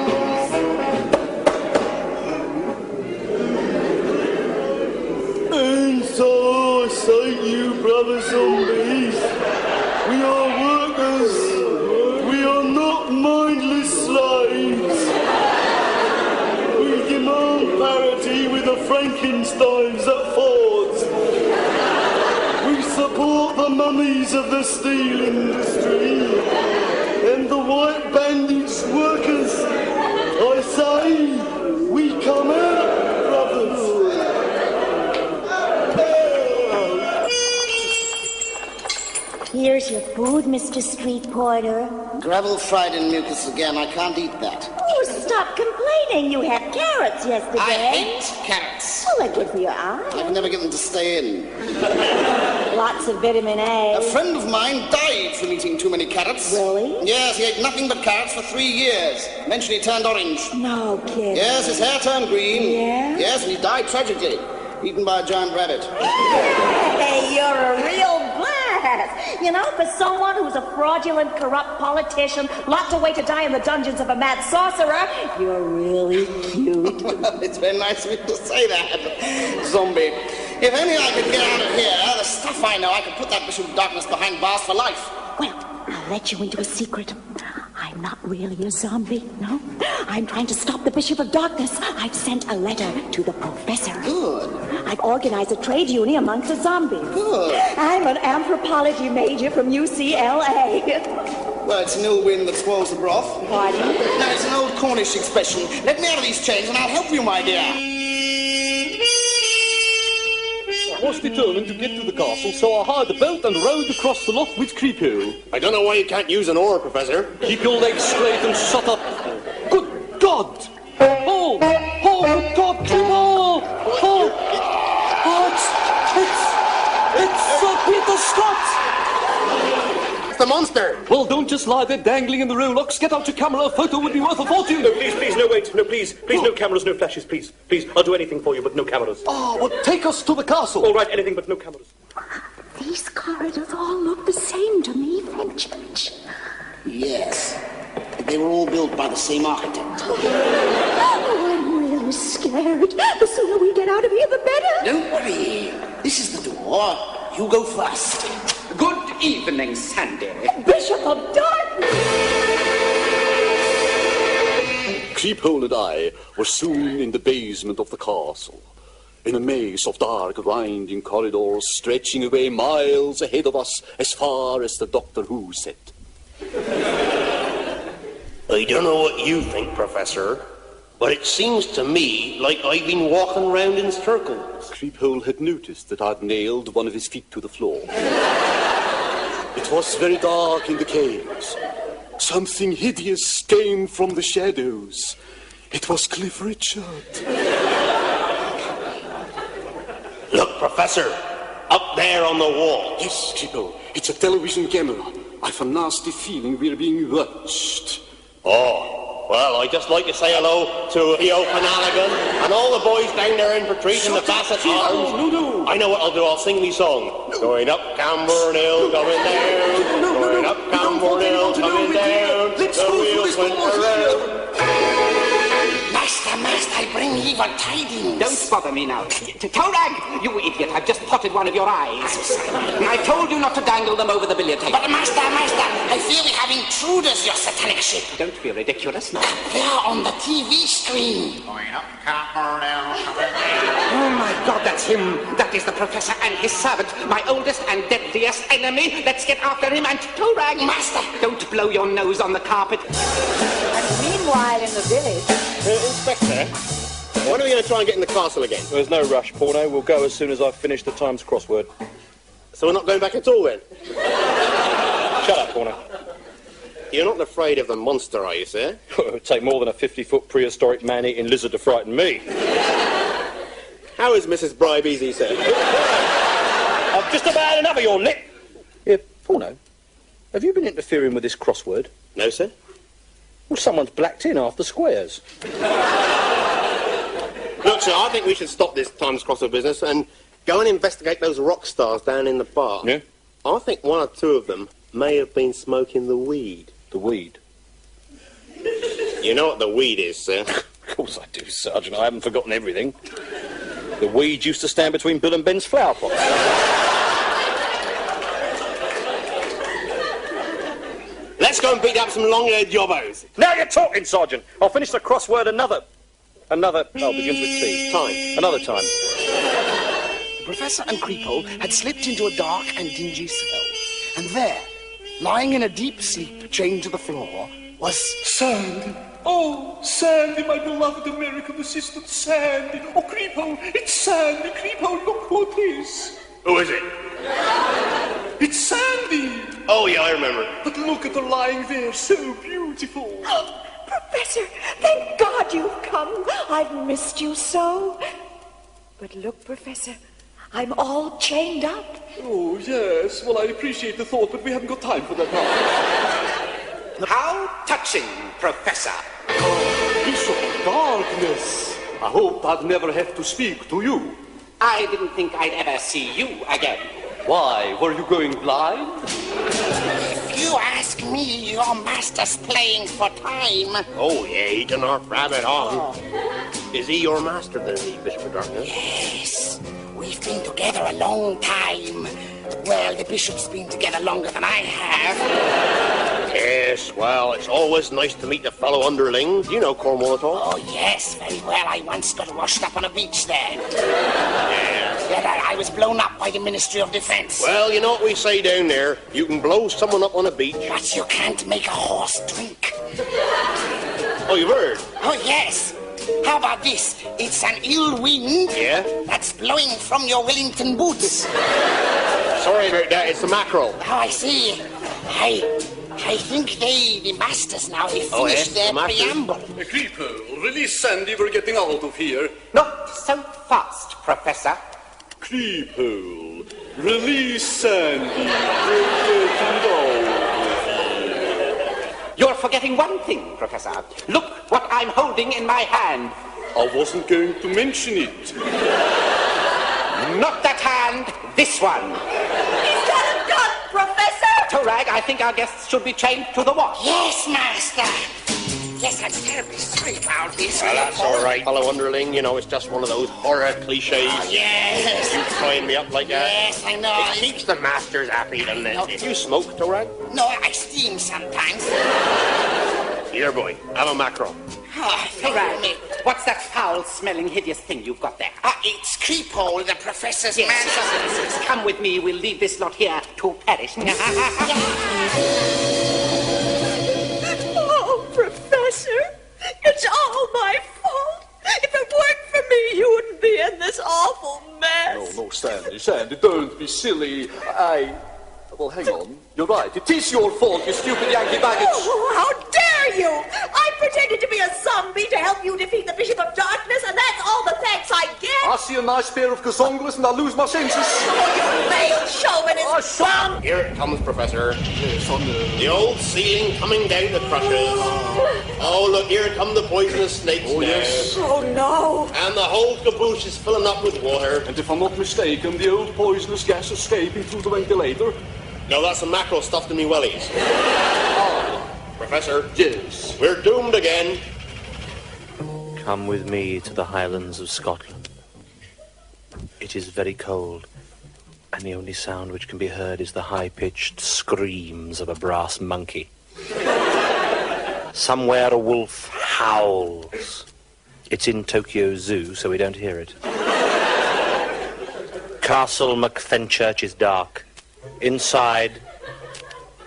And so I say you, brother zombies, we are workers. We are not mindless slaves. We demand parity with the Frankensteins at Ford's. We support the mummies of the steel industry and the white bandaged workers. I say, we come out, brothers. Here's your food, Mr. Street Porter. Gravel fried in mucus again. I can't eat that. Oh, stop complaining. You had carrots yesterday. I hate carrots. Oh, they're good for your eyes. I can never get them to stay in. Lots of vitamin A. A friend of mine died from eating too many carrots. Really? Yes, he ate nothing but carrots for 3 years. Eventually he turned orange. No kidding. Yes, his hair turned green. Yeah? Yes, and he died tragically. Eaten by a giant rabbit. Hey, you're a real blast. You know, for someone who's a fraudulent, corrupt politician, locked away to die in the dungeons of a mad sorcerer, you're really cute. It's very nice of you to say that, zombie. If only I could get out of here, the stuff I know, I could put that Bishop of Darkness behind bars for life. Well, I'll let you into a secret. I'm not really a zombie, no. I'm trying to stop the Bishop of Darkness. I've sent a letter to the professor. Good. I've organized a trade union amongst the zombies. Good. I'm an anthropology major from UCLA. Well, it's an ill wind that spoils the broth. Pardon? No, it's an old Cornish expression. Let me out of these chains and I'll help you, my dear. I was determined to get to the castle, so I hired a boat and rowed across the loch with Krypt. I don't know why you can't use an oar, Professor. Keep your legs straight and shut up. Good God! Oh! Oh, good God, Kimmo! Oh! It's Peter Scott! The monster! Well, don't just lie there dangling in the rowlocks. Get out your camera. A photo would be worth a fortune. No, please, no, wait. No, please, no cameras, no flashes, please. Please, I'll do anything for you, but no cameras. Oh, well, take us to the castle. All right, anything but no cameras. These corridors all look the same to me, Fenchurch. Yes. They were all built by the same architect. Oh, I'm really scared. The sooner we get out of here, the better. Don't worry. This is the door. you go first. Good evening, Sandy. Bishop of Dartmouth! Krypt and I were soon in the basement of the castle, in a maze of dark, winding corridors stretching away miles ahead of us as far as the Doctor Who set. I don't know what you think, Professor, but it seems to me like I've been walking around in circles. Krypt had noticed that I'd nailed one of his feet to the floor. It was very dark in the caves. Something hideous came from the shadows. It was Cliff Richard. Look, Professor, up there on the wall. Yes, Krypt. It's a television camera. I've a nasty feeling we're being watched. Oh, well, I'd just like to say hello to Theo Penalagan and all the boys down there in Patrice and the Bassett Arms. No. I know what I'll do. I'll sing me song. No. Going up Camborne Hill, going down. Going up Camborne Hill, coming down. The wheels went around. Master, I bring evil tidings. Don't bother me now. Torag, you idiot, I've just potted one of your eyes. I told you not to dangle them over the billiard table. But Master, I fear we have intruders, your satanic ship. Don't be ridiculous. They are on the TV screen. Going up Camborne Hill. Oh my God, that's him. That is the Professor and his servant, my oldest and deadliest enemy. Let's get after him and Torag. Master! Don't blow your nose on the carpet. And meanwhile in the village... Inspector, when are we going to try and get in the castle again? There's no rush, Porno. We'll go as soon as I've finished the Times crossword. So we're not going back at all then? Shut up, Porno. You're not afraid of the monster, are you, sir? It would take more than a 50-foot prehistoric man-eating lizard to frighten me. How is Mrs. Bribes, sir? I've just about had enough of your lip. Yeah, Porno, have you been interfering with this crossword? No, sir. Well, someone's blacked in half the squares. Look, sir, I think we should stop this Times crossword business and go and investigate those rock stars down in the bar. Yeah? I think one or two of them may have been smoking the weed. The weed? You know what the weed is, sir? Of course I do, Sergeant. I haven't forgotten everything. The weed used to stand between Bill and Ben's flower pots. Let's go and beat up some long-haired jobbos. Now you're talking, Sergeant. I'll finish the crossword another, begins with T. Time. Another time. The Professor and Krypt had slipped into a dark and dingy cell. And there, lying in a deep sleep chained to the floor, was... Sandy. Oh, Sandy, my beloved American assistant, Sandy. Oh, Krypt, it's Sandy. Krypt, look who it is. Who is it? It's Sandy. Oh, yeah, I remember. But look at her lying there, so beautiful. Oh, Professor, thank God you've come. I've missed you so. But look, Professor, I'm all chained up. Oh, yes. Well, I appreciate the thought, but we haven't got time for that now. How touching, Professor. Oh, Bishop Darkness. I hope I'd never have to speak to you. I didn't think I'd ever see you again. Why? Were you going blind? If you ask me, your master's playing for time. Oh, yeah, eating our rabbit on. Is he your master, then, Bishop of Darkness? Yes. We've been together a long time. Well, the bishop's been together longer than I have. Yes, well, it's always nice to meet a fellow underling. You know Cornwall at all? Oh, yes, very well. I once got washed up on a beach there. Yeah, I was blown up by the Ministry of Defense. Well, you know what we say down there. You can blow someone up on a beach. But you can't make a horse drink. Oh, you've heard? Oh, yes. How about this? It's an ill wind. Yeah? That's blowing from your Wellington boots. Sorry about that. It's the mackerel. Oh, I see. I think the masters now have finished their preamble. Krypt, release Sandy. We're getting out of here. Not so fast, Professor. Krypt, release Sandy. We're getting out. You're forgetting one thing, Professor. Look what I'm holding in my hand. I wasn't going to mention it. Not that hand, this one. He's got a gun, Professor! Torag, I think our guests should be chained to the watch. Yes, master. Yes, I'm terribly sorry about this. Well, that's all right, fellow underling. You know, it's just one of those horror cliches. Yes. You tying me up like that. Yes, I know. It keeps the masters happy, doesn't it? Did you smoke, Torag? No, I steam sometimes. Here, boy, have a mackerel. Oh, Right. What's that foul-smelling, hideous thing you've got there? It's Krypt, the professor's Yes, mansion. yes, come with me. We'll leave this lot here to perish. Oh, Professor, it's all my fault. If it weren't for me, you wouldn't be in this awful mess. No, Sandy, don't be silly. Well, hang on. You're right. It is your fault, you stupid Yankee baggage. Oh, how dare you! I pretended to be a zombie to help you defeat the Bishop of Darkness, and that's all the thanks I get. I see a nice pair of gazonglers and I lose my senses. Oh, you male chauvinist bum! Here it comes, Professor. Yes, on the old ceiling coming down the crushers. Oh, look, here come the poisonous snakes now. Yes. Oh, no. And the whole caboose is filling up with water. And if I'm not mistaken, the old poisonous gas escaping through the ventilator. No, that's some mackerel stuffed in me wellies. Professor. Yes. We're doomed again. Come with me to the Highlands of Scotland. It is very cold, and the only sound which can be heard is the high-pitched screams of a brass monkey. Somewhere a wolf howls. It's in Tokyo Zoo, so we don't hear it. Castle MacFenchurch is dark. Inside,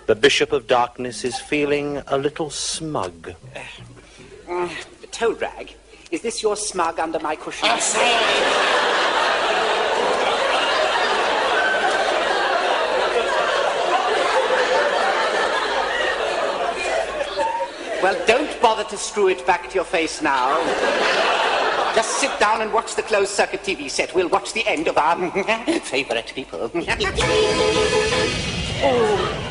the Bishop of Darkness is feeling a little smug. Toe rag, is this your smug under my cushion? I'm sorry. Well, don't bother to screw it back to your face now. Just sit down and watch the closed-circuit TV set. We'll watch the end of our favourite people.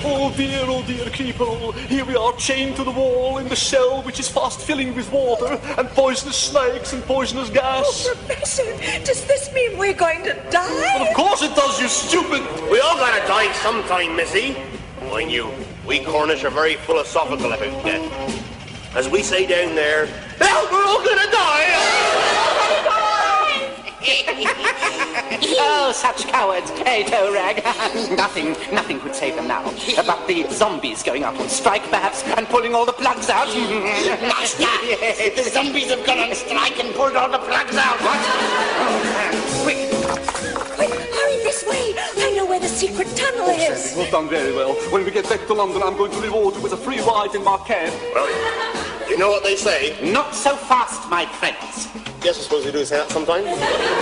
Oh dear, people. Here we are, chained to the wall in the cell, which is fast filling with water, and poisonous snakes and poisonous gas. Oh, Professor, does this mean we're going to die? Well, of course it does, you stupid. We all gotta die sometime, missy. Mind you, we Cornish are very philosophical about death. As we say down there, well, we're all gonna die! Oh, such cowards. Hey, toe rag. Nothing could save them now. But the zombies going out on strike, perhaps, and pulling all the plugs out. Master, the zombies have gone on strike and pulled all the plugs out. Quick. Hurry this way. I know where the secret tunnel is. Well done very well. When we get back to London, I'm going to reward you with a free ride in my cab. Well, you know what they say? Not so fast, my friends. Yes, I suppose you do say that sometimes.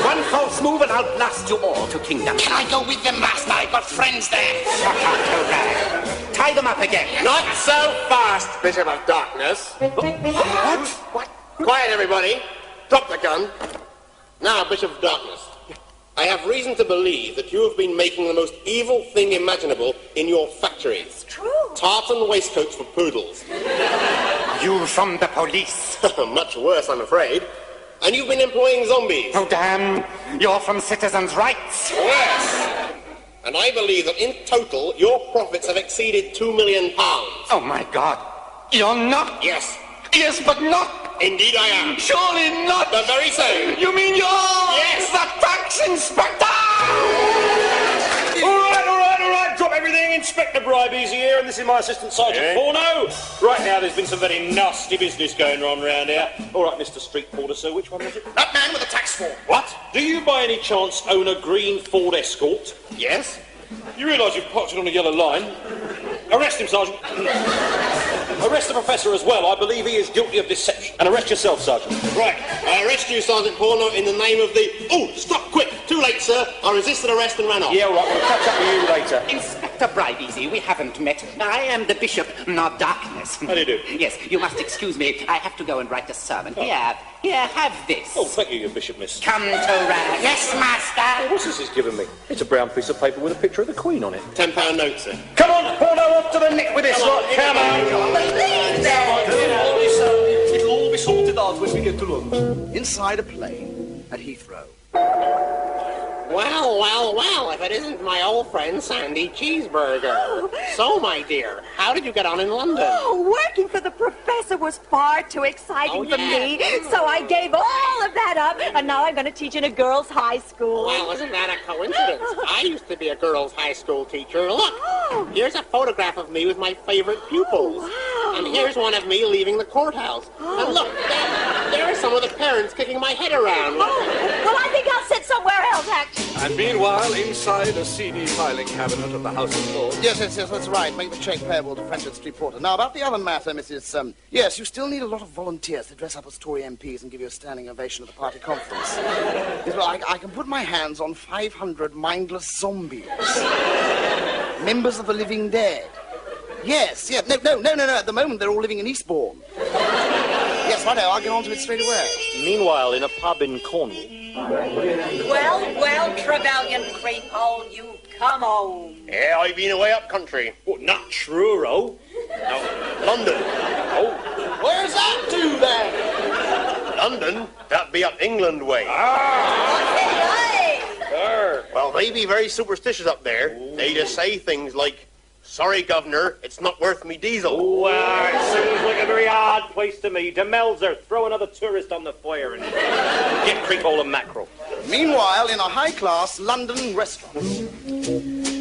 One false move and I'll blast you all to kingdom. Can I go with them, Master? I've got friends there. Shut up, toe rag. Tie them up again. Not so fast, Bishop of Darkness. What? Quiet, everybody. Drop the gun. Now, Bishop of Darkness, I have reason to believe that you have been making the most evil thing imaginable in your factories. It's true. Tartan waistcoats for poodles. You from the police? Much worse, I'm afraid. And you've been employing zombies. Oh, damn. You're from Citizens' Rights. Yes. And I believe that in total, your profits have exceeded £2 million. Oh, my God. You're not? Yes. Yes, but not. Indeed I am. Surely not. The very same. You mean you're... Yes. The tax inspector! All right, drop everything. Inspector Bribes here, and this is my assistant, Sergeant Porno. Right now, there's been some very nasty business going on around here. All right, Mr. Street Porter, so which one was it? That man with the tax form. What? Do you by any chance own a green Ford Escort? Yes. You realise you've parked it on a yellow line? Arrest him, Sergeant. Arrest the Professor as well. I believe he is guilty of deception. And arrest yourself, Sergeant. Right. I arrest you, Sergeant Porno, in the name of the... Oh, stop, quick. Too late, sir. I resisted arrest and ran off. Yeah, all right. We'll catch up with you later. Inspector Bribes, we haven't met. I am the Bishop, not Darkness. How do you do? Yes, you must excuse me. I have to go and write a sermon. Oh. Here, have this. Oh, thank you, Bishop, miss. Come, toe rag. Yes, Master. What's this he's given me? It's a brown piece of paper with a picture of the Queen on it. £10 note, sir. Come on, Porno, up to the nick with this lot. Come on. It'll all be sorted out when we get to London. Inside a plane at Heathrow. Well, if it isn't my old friend Sandy Cheeseburger. So, my dear, how did you get on in London? Oh, working for the professor was far too exciting for me, so I gave all of that up, and now I'm going to teach in a girls' high school. Well, isn't that a coincidence? I used to be a girls' high school teacher. Look, here's a photograph of me with my favorite pupils. Wow. And here's one of me leaving the courthouse. And look, there are some of the parents kicking my head around. Well, I think I'll sit somewhere else, actually. And meanwhile, inside a CD filing cabinet of the House of Lords. Yes, that's right. Make the check payable to French Street Porter. Now, about the other matter, Mrs. Yes, you still need a lot of volunteers to dress up as Tory MPs and give you a standing ovation at the party conference. Yes, well, I can put my hands on 500 mindless zombies. Members of the living dead. Yes. No. At the moment, they're all living in Eastbourne. Yes, I know. I'll get on to it straight away. Meanwhile, in a pub in Cornwall... Well, Trevelyan Creephole, you've come home. Yeah, I've been away up country. What, not Truro? No, London. Oh, where's that to, then? London? That'd be up England way. Well, they be very superstitious up there. They just say things like, sorry, governor, it's not worth me diesel. Well, it seems like a very odd place to me. To Melzer, throw another tourist on the fire and get creephole and mackerel. Meanwhile, in a high-class London restaurant.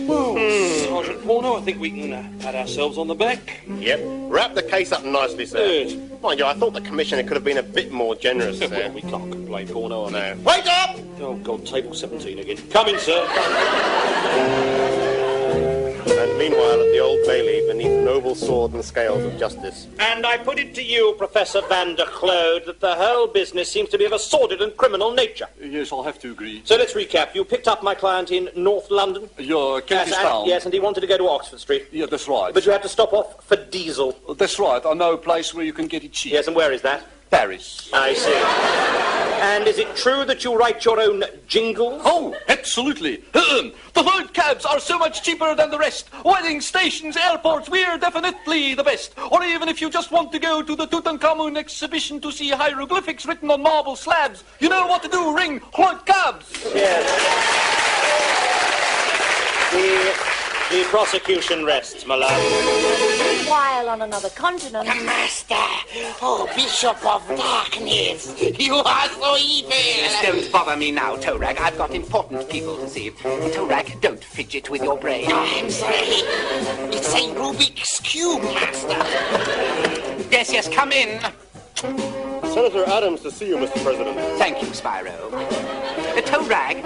Sergeant Porno, I think we can pat ourselves on the back. Yep. Wrap the case up nicely, sir. Yes. Mind you, I thought the commissioner could have been a bit more generous, sir. Well, we can't complain, Porno. No. Wait up! Oh, God, table 17 again. Come in, sir. And meanwhile, at the Old Bailey, beneath the noble sword and scales of justice. And I put it to you, Professor Van der Kloed, that the whole business seems to be of a sordid and criminal nature. Yes, I'll have to agree. So let's recap. You picked up my client in North London. Your Kentish Town. Yes, and he wanted to go to Oxford Street. Yeah, that's right. But you had to stop off for diesel. That's right. I know a place where you can get it cheap. Yes, and where is that? Paris. I see. And is it true that you write your own jingles? Oh, absolutely. The Hoed cabs are so much cheaper than the rest. Wedding stations, airports, we're definitely the best. Or even if you just want to go to the Tutankhamun exhibition to see hieroglyphics written on marble slabs, you know what to do. Ring Hoed cabs. Yes. The prosecution rests, my love. While on another continent... Master! Oh, Bishop of Darkness! You are so evil! Don't bother me now, Torag. I've got important people to see. Torag, don't fidget with your brain. Oh, I'm sorry. It's a Rubik's Cube, Master. Yes, come in. Senator Adams to see you, Mr. President. Thank you, Spyro. Torag,